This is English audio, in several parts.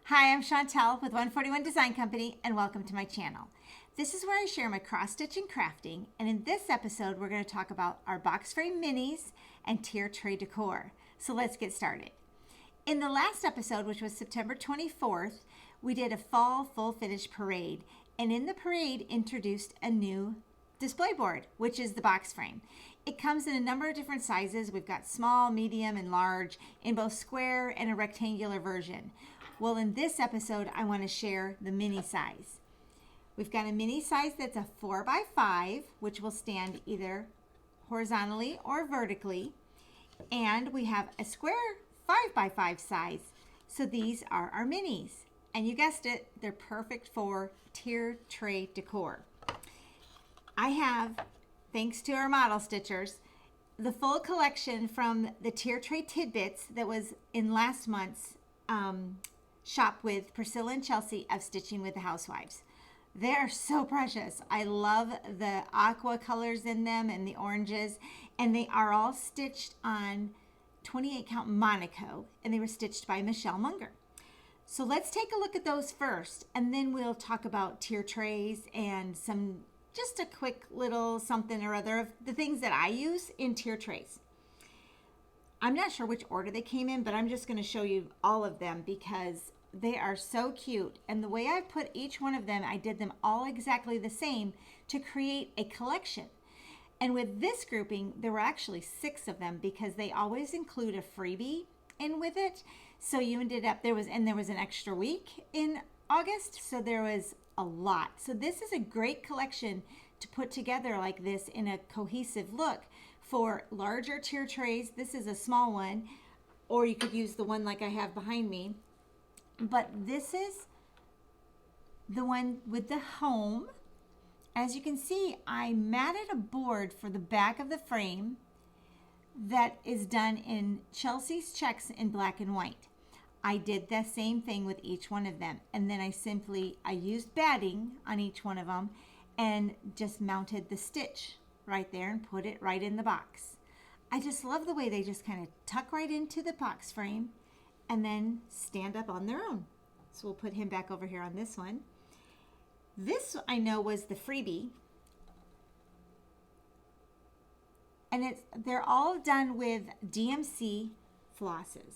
Hi, I'm Chantel with 141 Design Company, and welcome to my channel. This is where I share my cross-stitch and crafting, and in this episode we're going to talk about our box frame minis and tier tray decor. So let's get started. In the last episode, which was September 24th, we did a fall full finish parade, and in the parade introduced a new display board, which is the box frame. It comes in a number of different sizes. We've got small, medium, and large in both square and a rectangular version. Well, in this episode, I want to share the mini size. We've got a mini size that's a 4x5, which will stand either horizontally or vertically. And we have a square 5x5 size. So these are our minis. And you guessed it, they're perfect for tier tray decor. I have, thanks to our model stitchers, the full collection from the tier tray tidbits that was in last month's shop with Priscilla and Chelsea of Stitching with the Housewives. They are so precious. I love the aqua colors in them and the oranges, and they are all stitched on 28 count Monaco, and they were stitched by Michelle Munger. So let's take a look at those first, and then we'll talk about tier trays and just a quick little something or other of the things that I use in tier trays. I'm not sure which order they came in, but I'm just going to show you all of them because they are so cute. And the way I put each one of them, I did them all exactly the same to create a collection. And with this grouping, there were actually 6 of them because they always include a freebie in with it. So you ended up, there was an extra week in August, so there was a lot. So this is a great collection to put together like this in a cohesive look. For larger tier trays, this is a small one, or you could use the one like I have behind me. But this is the one with the home. As you can see, I matted a board for the back of the frame that is done in Chelsea's checks in black and white. I did the same thing with each one of them, and then I used batting on each one of them and just mounted the stitch right there and put it right in the box. I just love the way they just kind of tuck right into the box frame and then stand up on their own. So we'll put him back over here on this one. This I know was the freebie. And they're all done with DMC flosses.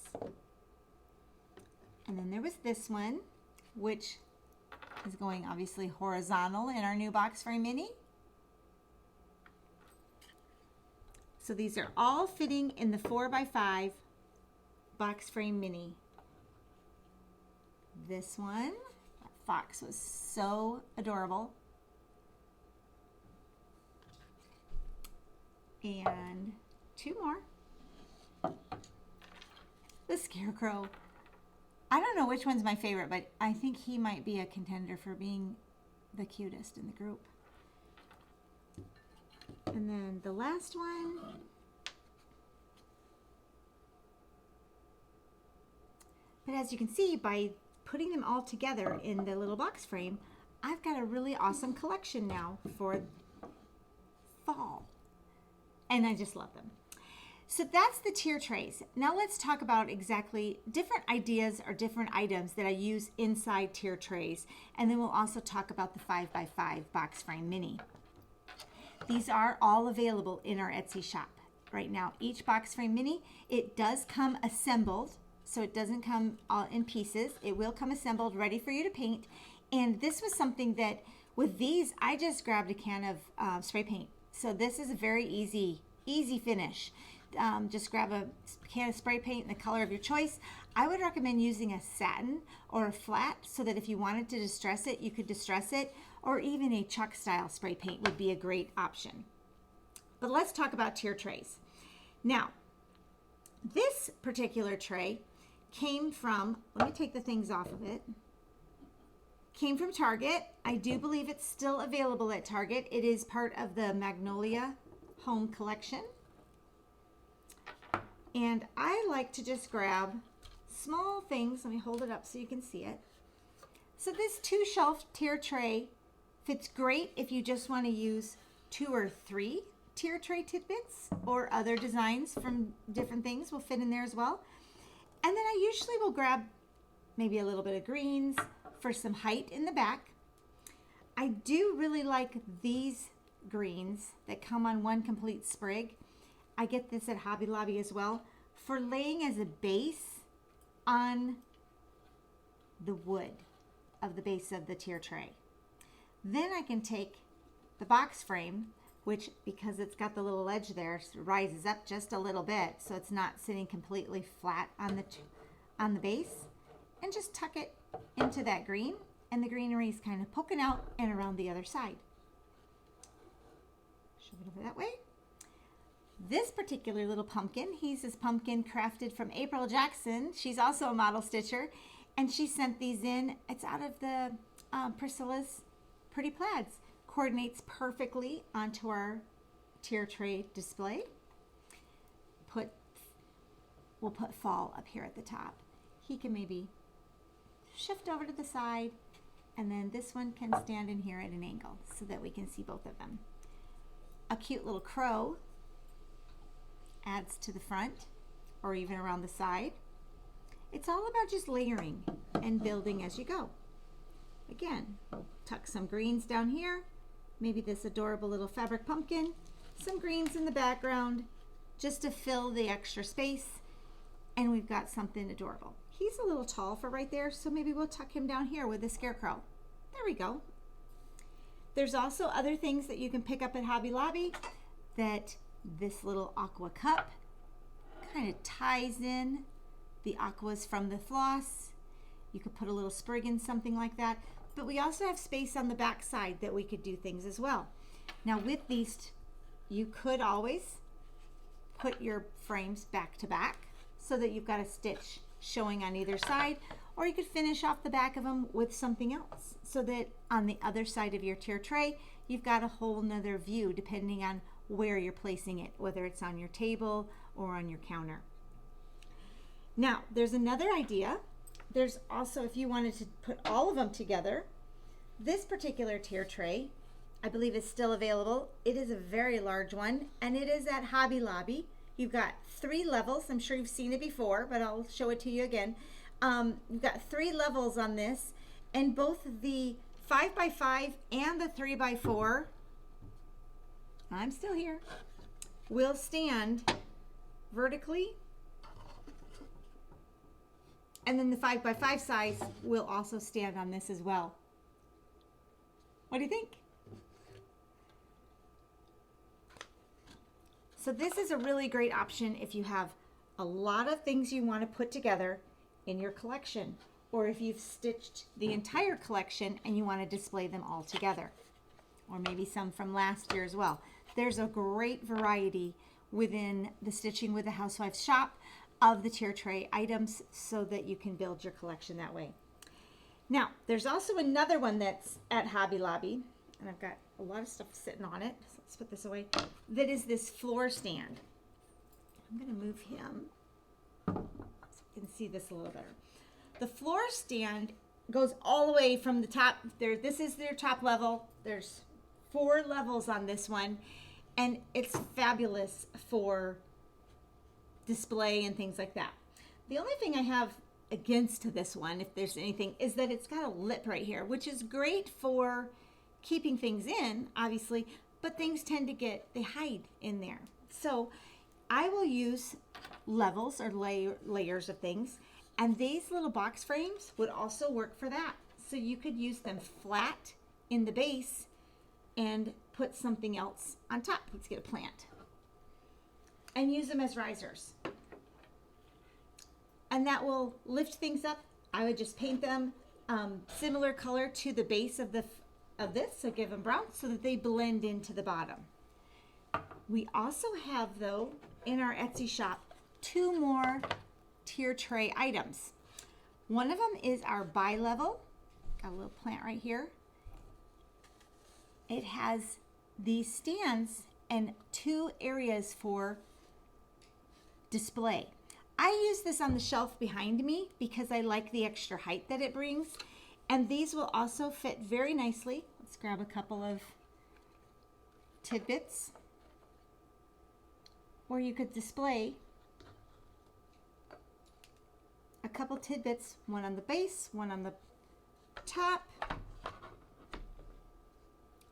And then there was this one, which is going obviously horizontal in our new box frame mini. So these are all fitting in the 4x5 box frame mini. This one, that fox was so adorable. And 2 more. The scarecrow. I don't know which one's my favorite, but I think he might be a contender for being the cutest in the group. And then the last one. But as you can see, by putting them all together in the little box frame, I've got a really awesome collection now for fall. And I just love them. So that's the tier trays. Now let's talk about exactly different ideas or different items that I use inside tier trays. And then we'll also talk about the 5x5 box frame mini. These are all available in our Etsy shop right now. Each box frame mini, it does come assembled, so it doesn't come all in pieces. It will come assembled, ready for you to paint. And this was something that, with these, I just grabbed a can of spray paint. So this is a very easy finish. Just grab a can of spray paint in the color of your choice. I would recommend using a satin or a flat so that if you wanted to distress it, you could distress it, or even a chalk style spray paint would be a great option. But let's talk about tier trays. Now, this particular tray came from, let me take the things off of it, came from Target. I do believe it's still available at Target. It is part of the Magnolia Home Collection. And I like to just grab small things. Let me hold it up so you can see it. So this 2-shelf tier tray fits great if you just want to use 2 or 3 tier tray tidbits, or other designs from different things will fit in there as well. And then I usually will grab maybe a little bit of greens for some height in the back. I do really like these greens that come on one complete sprig. I get this at Hobby Lobby as well for laying as a base on the wood of the base of the tier tray. Then I can take the box frame, which, because it's got the little edge there, rises up just a little bit so it's not sitting completely flat on the base, and just tuck it into that green, and the greenery is kind of poking out and around the other side. Shove it over that way. This particular little pumpkin, he's this pumpkin crafted from April Jackson. She's also a model stitcher, and she sent these in. It's out of the Priscilla's Pretty Plaids. Coordinates perfectly onto our tier tray display. We'll put fall up here at the top. He can maybe shift over to the side, and then this one can stand in here at an angle so that we can see both of them. A cute little crow adds to the front or even around the side. It's all about just layering and building as you go. Again, we'll tuck some greens down here, maybe this adorable little fabric pumpkin, some greens in the background just to fill the extra space, and we've got something adorable. He's a little tall for right there, so maybe we'll tuck him down here with the scarecrow. There we go. There's also other things that you can pick up at Hobby Lobby. That this little aqua cup kind of ties in the aquas from the floss. You could put a little sprig in something like that. But we also have space on the back side that we could do things as well. Now with these, you could always put your frames back to back so that you've got a stitch showing on either side, or you could finish off the back of them with something else so that on the other side of your tier tray, you've got a whole nother view depending on where you're placing it, whether it's on your table or on your counter. Now, there's another idea. There's also, if you wanted to put all of them together, this particular tier tray, I believe is still available. It is a very large one, and it is at Hobby Lobby. You've got 3 levels. I'm sure you've seen it before, but I'll show it to you again. You've got 3 levels on this, and both the 5x5 and the 3x4, I'm still here, will stand vertically, and then the 5x5 size will also stand on this as well. What do you think? So this is a really great option if you have a lot of things you want to put together in your collection, or if you've stitched the entire collection and you want to display them all together, or maybe some from last year as well. There's a great variety within the Stitching with the Housewives shop of the tier tray items so that you can build your collection that way. Now, there's also another one that's at Hobby Lobby, and I've got a lot of stuff sitting on it, so let's put this away, that is this floor stand. I'm going to move him so you can see this a little better. The floor stand goes all the way from the top. This is their top level. There's 4 levels on this one, and it's fabulous for display and things like that. The only thing I have against this one, if there's anything, is that it's got a lip right here, which is great for keeping things in, obviously, but things tend to they hide in there. So I will use levels or layers of things, and these little box frames would also work for that. So you could use them flat in the base and put something else on top. Let's get a plant. And use them as risers. And that will lift things up. I would just paint them similar color to the base of this, so give them brown so that they blend into the bottom. We also have, though, in our Etsy shop, 2 more tier tray items. One of them is our bi-level. Got a little plant right here. It has these stands and 2 areas for display. I use this on the shelf behind me because I like the extra height that it brings, and these will also fit very nicely. Let's grab a couple of tidbits, or you could display a couple tidbits, one on the base, one on the top,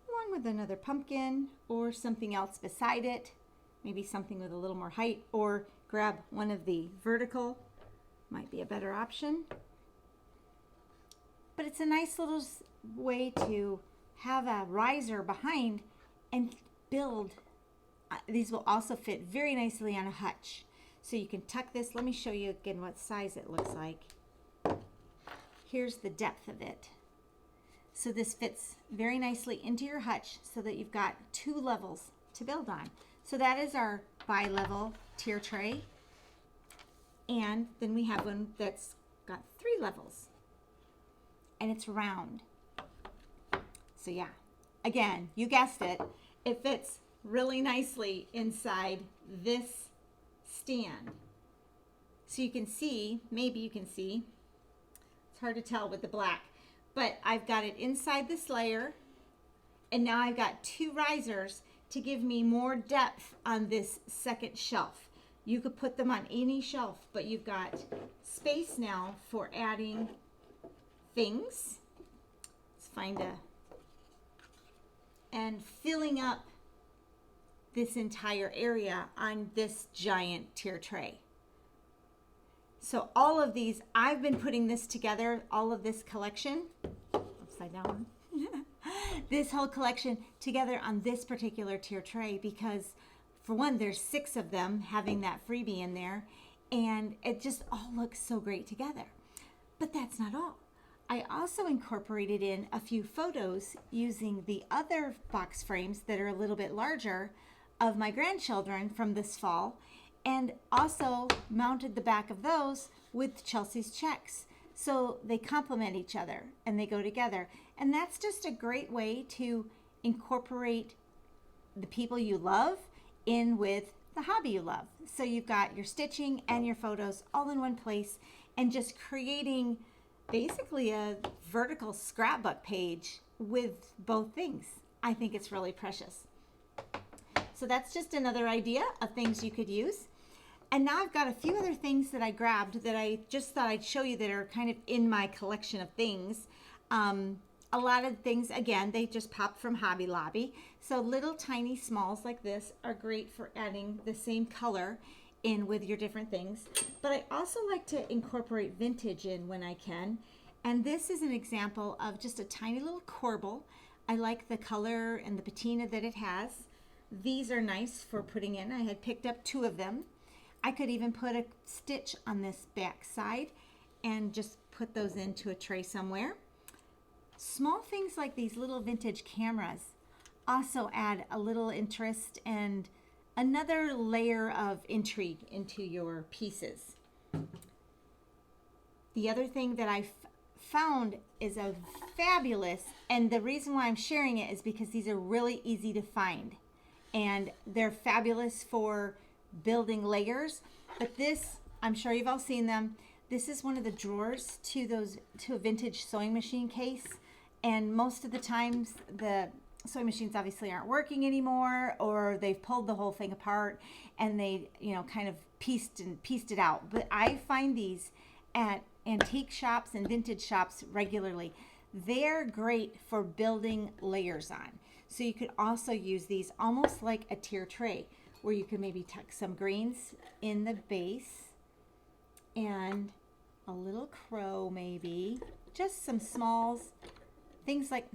one with another pumpkin or something else beside it, maybe something with a little more height, or grab one of the vertical, might be a better option. But it's a nice little way to have a riser behind and build. These will also fit very nicely on a hutch. So you can tuck this. Let me show you again what size it looks like. Here's the depth of it. So this fits very nicely into your hutch so that you've got 2 levels to build on. So that is our bi-level tier tray. And then we have one that's got 3 levels. And it's round. So yeah, again, you guessed it, it fits really nicely inside this stand. So you can see, maybe you can see, it's hard to tell with the black, but I've got it inside this layer, and now I've got 2 risers to give me more depth on this second shelf. You could put them on any shelf, but you've got space now for adding things. Let's find and filling up this entire area on this giant tier tray. So all of these, I've been putting this together, all of this collection, upside down, this whole collection together on this particular tier tray because for one, there's 6 of them having that freebie in there, and it just all looks so great together. But that's not all. I also incorporated in a few photos using the other box frames that are a little bit larger of my grandchildren from this fall, and also mounted the back of those with Chelsea's checks. So they complement each other and they go together. And that's just a great way to incorporate the people you love in with the hobby you love. So you've got your stitching and your photos all in one place and just creating basically a vertical scrapbook page with both things. I think it's really precious. So that's just another idea of things you could use. And now I've got a few other things that I grabbed that I just thought I'd show you that are kind of in my collection of things. A lot of things, again, they just popped from Hobby Lobby. So little tiny smalls like this are great for adding the same color in with your different things. But I also like to incorporate vintage in when I can. And this is an example of just a tiny little corbel. I like the color and the patina that it has. These are nice for putting in. I had picked up 2 of them. I could even put a stitch on this back side and just put those into a tray somewhere. Small things like these little vintage cameras also add a little interest and another layer of intrigue into your pieces. The other thing that I found is a fabulous, and the reason why I'm sharing it is because these are really easy to find and they're fabulous for building layers. But this, I'm sure you've all seen them. This is one of the drawers to a vintage sewing machine case. And most of the times the sewing machines obviously aren't working anymore, or they've pulled the whole thing apart and they, kind of pieced it out. But I find these at antique shops and vintage shops regularly. They're great for building layers on. So you could also use these almost like a tier tray, where you can maybe tuck some greens in the base and a little crow maybe, just some smalls, things like,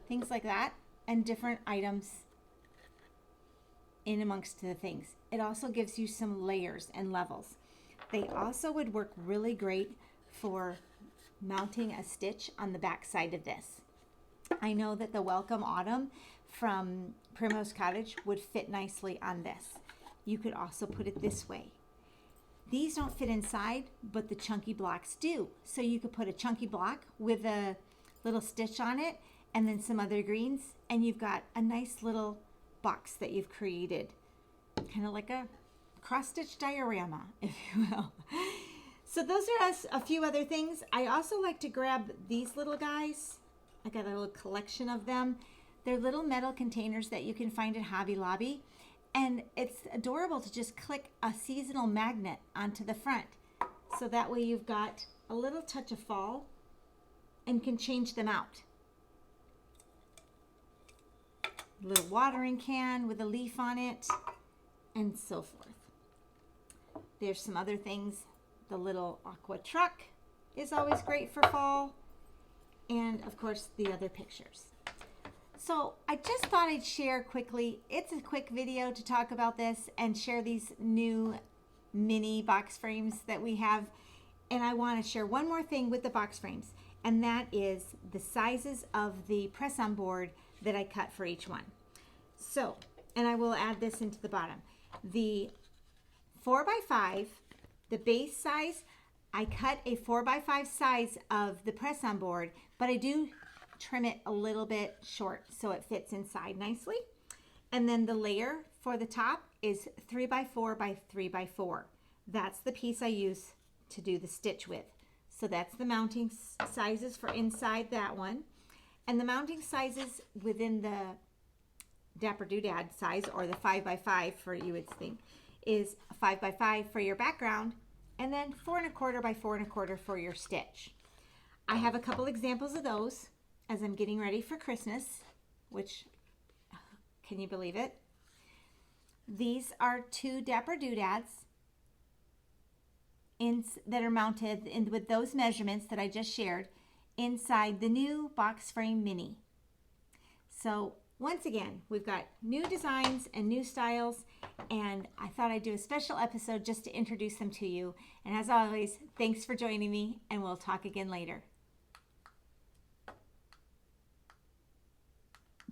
things like that, and different items in amongst the things. It also gives you some layers and levels. They also would work really great for mounting a stitch on the back side of this. I know that the Welcome Autumn from Primrose Cottage would fit nicely on this. You could also put it this way. These don't fit inside, but the chunky blocks do. So you could put a chunky block with a little stitch on it and then some other greens, and you've got a nice little box that you've created, kind of like a cross-stitch diorama, if you will. So those are a few other things. I also like to grab these little guys. I got a little collection of them. They're little metal containers that you can find at Hobby Lobby, And it's adorable to just click a seasonal magnet onto the front. So that way you've got a little touch of fall and can change them out. A little watering can with a leaf on it and so forth. There's some other things. The little aqua truck is always great for fall. And of course the other pictures. So I just thought I'd share quickly. It's a quick video to talk about this and share these new mini box frames that we have. And I want to share one more thing with the box frames, and that is the sizes of the press-on board that I cut for each one. So, and I will add this into the bottom. The 4x5, the base size, I cut a 4x5 size of the press-on board, but I do trim it a little bit short so it fits inside nicely. And then the layer for the top is 3x4 by 3x4. That's the piece I use to do the stitch with. So that's the mounting sizes for inside that one. And the mounting sizes within the Dapper Doodad size, or the 5x5 for you would think, is 5x5 for your background, and then 4 1/4 by 4 1/4 for your stitch. I have a couple examples of those as I'm getting ready for Christmas, which, can you believe it? These are 2 Dapper Doodads that are mounted with those measurements that I just shared inside the new box frame mini. So once again, we've got new designs and new styles, and I thought I'd do a special episode just to introduce them to you. And as always, thanks for joining me, and we'll talk again later.